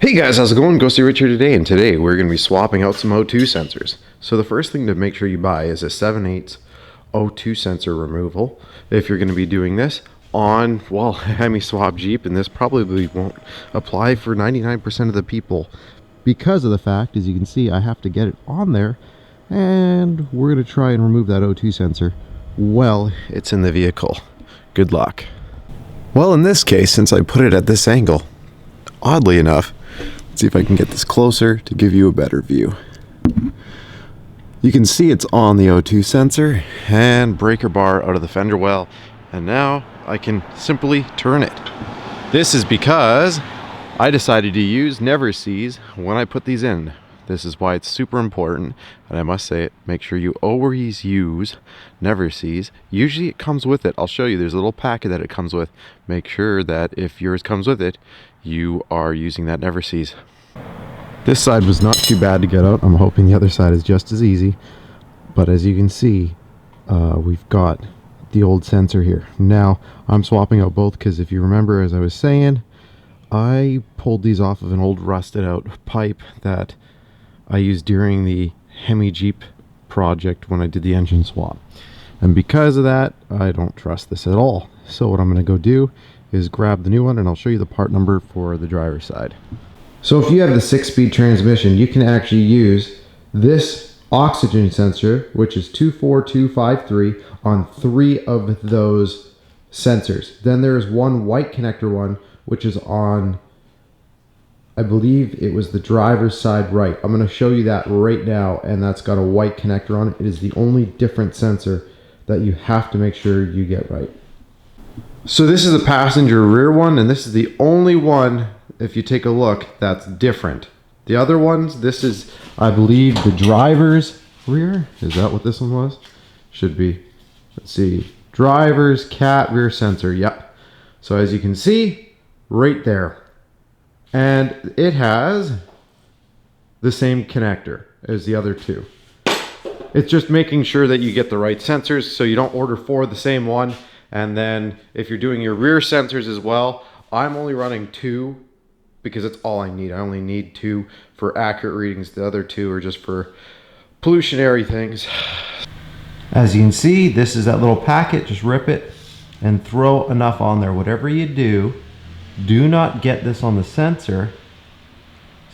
Hey guys, how's it going? Ghosty Rich here today, and today we're going to be swapping out some O2 sensors. So the first thing to make sure you buy is a 7/8 O2 sensor removal if you're going to be doing this on, well, Hemi swap Jeep, and this probably won't apply for 99% of the people because of the fact, as you can see, I have to get it on there, and we're going to try and remove that O2 sensor while it's in the vehicle. Good luck. Well, in this case, since I put it at this angle, oddly enough, let's see if I can get this closer to give you a better view. You can see it's on the O2 sensor and breaker bar out of the fender well, and now I can simply turn it. This is because I decided to use never sees when I put these in. This is why it's super important, and I must say it, make sure you always use never sees. Usually it comes with it. I'll show you, there's a little packet that it comes with. Make sure that if yours comes with it, you are using that never sees. This side was not too bad to get out. I'm hoping the other side is just as easy, but as you can see, we've got the old sensor here. Now I'm swapping out both because if you remember, as I was saying, I pulled these off of an old rusted out pipe that I used during the Hemi Jeep project when I did the engine swap, and because of that I don't trust this at all. So what I'm going to go do is grab the new one, and I'll show you the part number for the driver's side. So if you have the 6-speed transmission, you can actually use this oxygen sensor, which is 24253, on 3 of those sensors. Then there's one white connector one, which is on, I believe it was the driver's side right. I'm going to show you that right now, and that's got a white connector on it. It is the only different sensor that you have to make sure you get right. So this is the passenger rear one, and this is the only one, if you take a look, that's different. The other ones, this is, I believe, the driver's rear. Is that what this one was? Should be. Let's see. Driver's cat rear sensor. Yep. So as you can see, right there. And it has the same connector as the other two. It's just making sure that you get the right sensors so you don't order 4 of the same one. And then if you're doing your rear sensors as well, I'm only running 2 because it's all I need. I only need 2 for accurate readings. The other 2 are just for pollutionary things. As you can see, this is that little packet. Just rip it and throw enough on there. Whatever you do, do not get this on the sensor.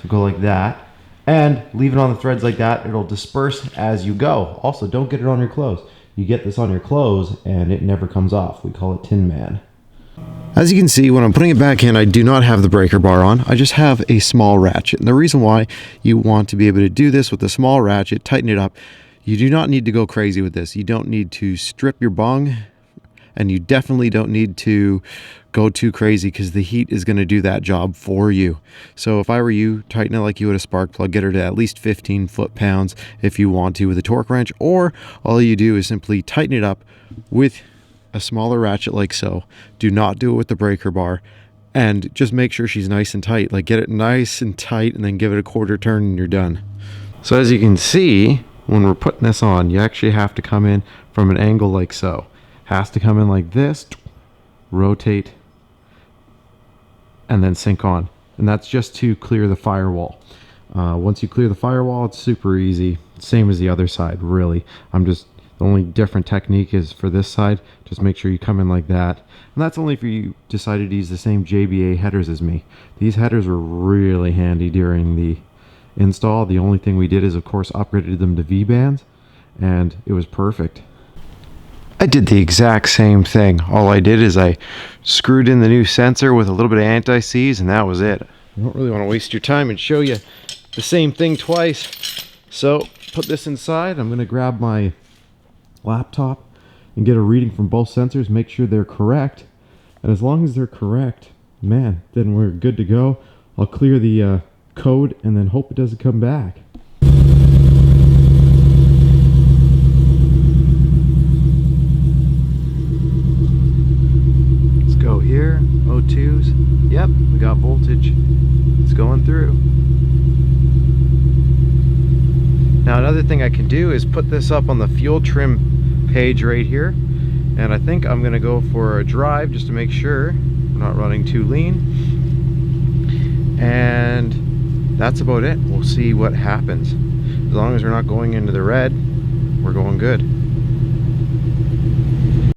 So go like that and leave it on the threads like that. It'll disperse as you go. Also, don't get it on your clothes. You get this on your clothes and it never comes off. We call it Tin Man. As you can see, when I'm putting it back in, I do not have the breaker bar on. I just have a small ratchet. And the reason why you want to be able to do this with a small ratchet, tighten it up, you do not need to go crazy with this. You don't need to strip your bung, and you definitely don't need to go too crazy because the heat is going to do that job for you. So if I were you, tighten it like you would a spark plug. Get her to at least 15 foot-pounds if you want to with a torque wrench, or all you do is simply tighten it up with a smaller ratchet like so. Do not do it with the breaker bar, and just make sure she's nice and tight. Like, get it nice and tight and then give it a quarter turn and you're done. So as you can see, when we're putting this on, you actually have to come in from an angle like so. Has to come in like this, rotate, and then sink on. And that's just to clear the firewall. Once you clear the firewall, it's super easy. Same as the other side, really. The only different technique is for this side. Just make sure you come in like that. And that's only if you decided to use the same JBA headers as me. These headers were really handy during the install. The only thing we did is, of course, upgraded them to V-bands, and it was perfect. I did the exact same thing. All I did is I screwed in the new sensor with a little bit of anti-seize, and that was it. I don't really want to waste your time and show you the same thing twice. So put this inside. I'm going to grab my laptop and get a reading from both sensors, make sure they're correct. And as long as they're correct, man, then we're good to go. I'll clear the code and then hope it doesn't come back. Here, O2s, yep, we got voltage, it's going through. Now another thing I can do is put this up on the fuel trim page right here, and I think I'm gonna go for a drive just to make sure we're not running too lean. And that's about it. We'll see what happens. As long as we're not going into the red, we're going good.